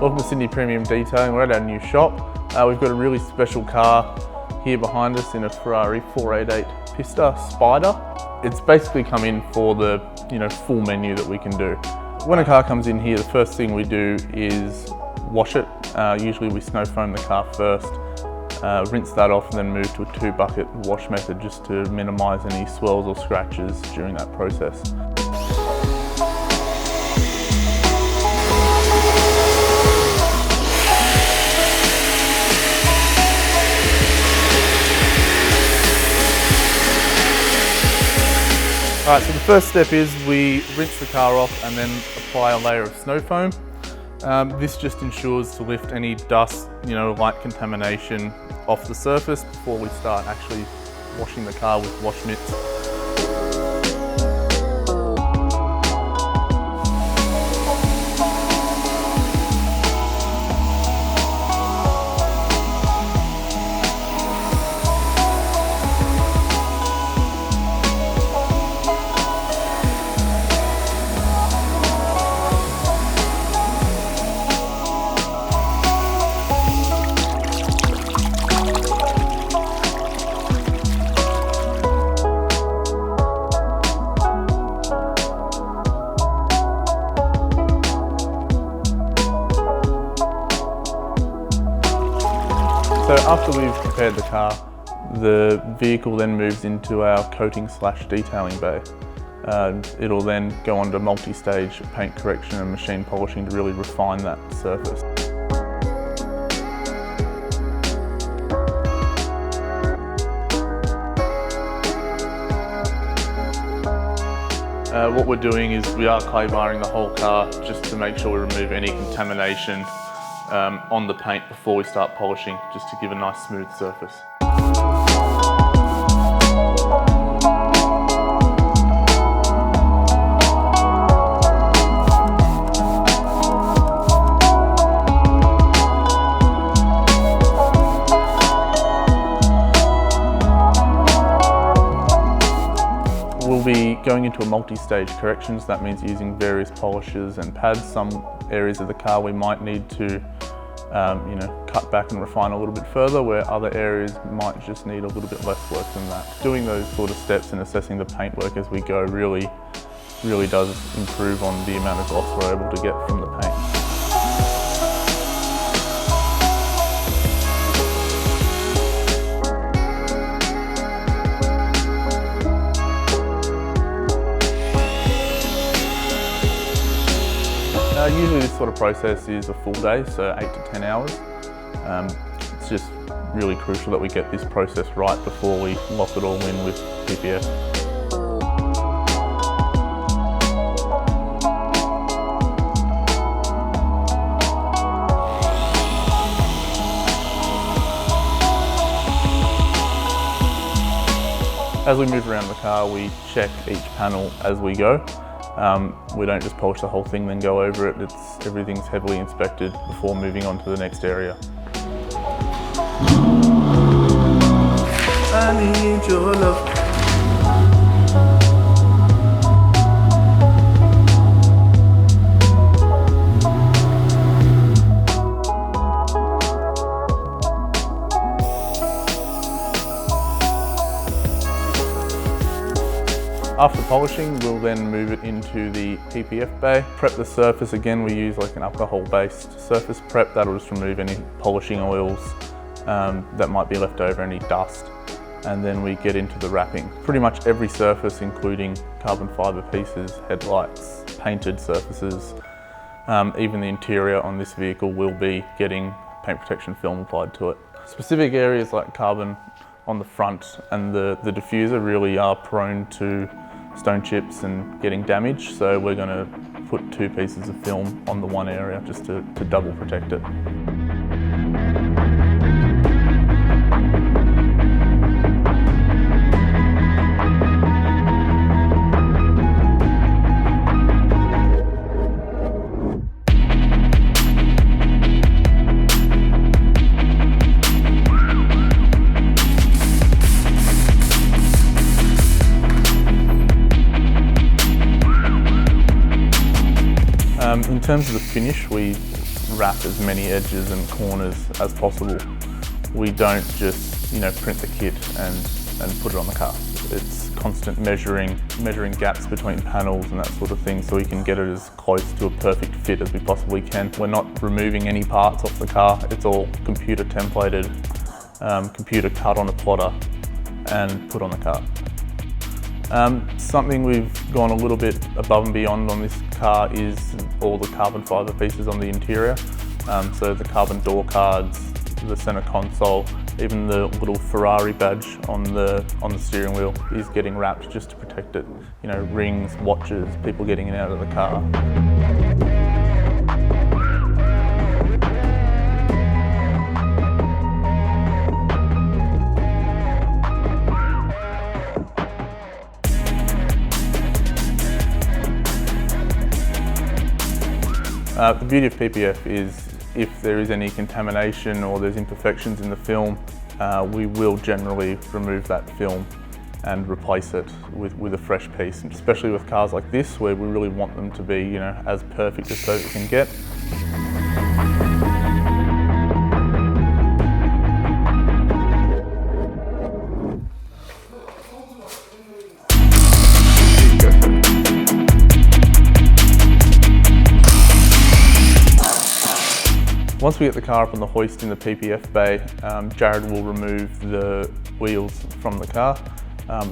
Welcome to Sydney Premium Detailing. We're at our new shop. We've got a really special car here behind us in a Ferrari 488 Pista Spider. It's basically come in for the full menu that we can do. When a car comes in here, the first thing we do is wash it. Usually we snow foam the car first, rinse that off and then move to a 2-bucket wash method just to minimise any swells or scratches during that process. Alright, so the first step is we rinse the car off and then apply a layer of snow foam. This just ensures to lift any dust, light contamination off the surface before we start actually washing the car with wash mitts. So after we've prepared the car, the vehicle then moves into our coating/detailing bay. It'll then go on to multi-stage paint correction and machine polishing to really refine that surface. What we're doing is we are clay barring the whole car just to make sure we remove any contamination on the paint before we start polishing, just to give a nice smooth surface. We'll be going into a multi-stage corrections. That means using various polishes and pads. Some areas of the car we might need to cut back and refine a little bit further, where other areas might just need a little bit less work than that. Doing those sort of steps and assessing the paintwork as we go really does improve on the amount of gloss we're able to get from the paint. Usually this sort of process is a full day, so 8 to 10 hours. It's just really crucial that we get this process right before we lock it all in with PPF. As we move around the car, we check each panel as we go. We don't just polish the whole thing then go over it. Everything's heavily inspected before moving on to the next area. I need your love. After polishing, we'll then move it into the PPF bay. Prep the surface. Again, we use like an alcohol-based surface prep. That'll just remove any polishing oils that might be left over, any dust. And then we get into the wrapping. Pretty much every surface, including carbon fibre pieces, headlights, painted surfaces, even the interior on this vehicle will be getting paint protection film applied to it. Specific areas like carbon on the front and the diffuser really are prone to stone chips and getting damaged, so we're going to put 2 pieces of film on the one area just to double protect it. In terms of the finish, we wrap as many edges and corners as possible. We don't just, print the kit and put it on the car. It's constant measuring gaps between panels and that sort of thing, so we can get it as close to a perfect fit as we possibly can. We're not removing any parts off the car. It's all computer templated, computer cut on a plotter and put on the car. Something we've gone a little bit above and beyond on this car is all the carbon fibre pieces on the interior. So the carbon door cards, the centre console, even the little Ferrari badge on the steering wheel is getting wrapped just to protect it. Rings, watches, people getting in and out of the car. The beauty of PPF is if there is any contamination or there's imperfections in the film, we will generally remove that film and replace it with a fresh piece, especially with cars like this where we really want them to be as perfect as perfect can get. Once we get the car up on the hoist in the PPF bay, Jared will remove the wheels from the car.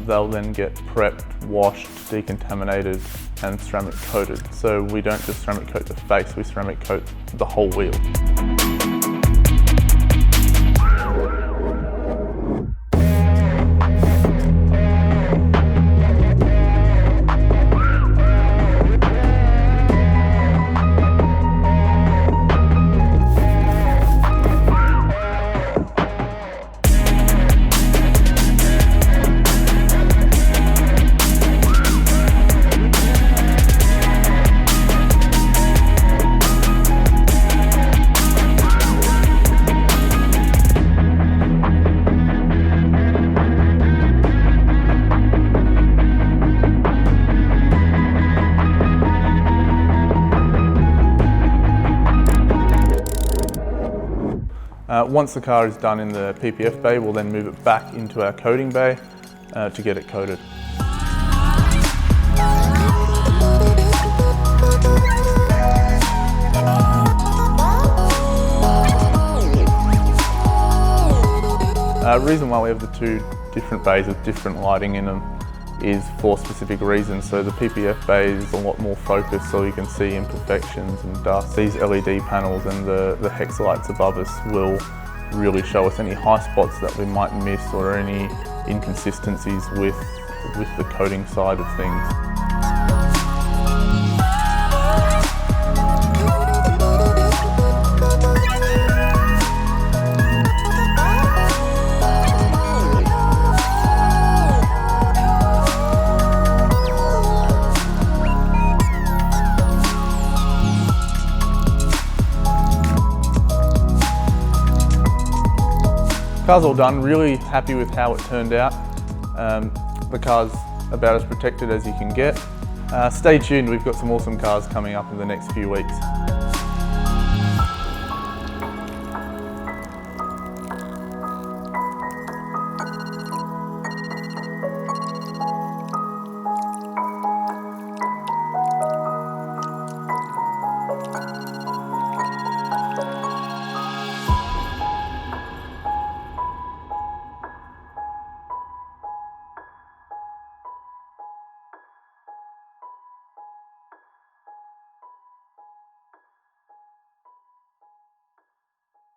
They'll then get prepped, washed, decontaminated and ceramic coated. So we don't just ceramic coat the face, we ceramic coat the whole wheel. Once the car is done in the PPF bay, we'll then move it back into our coating bay to get it coated. The reason why we have the two different bays with different lighting in them is for specific reasons. So the PPF bay is a lot more focused so you can see imperfections and dust. These LED panels and the hex lights above us will really show us any high spots that we might miss or any inconsistencies with the coating side of things. Car's all done, really happy with how it turned out. The car's about as protected as you can get. Stay tuned, we've got some awesome cars coming up in the next few weeks.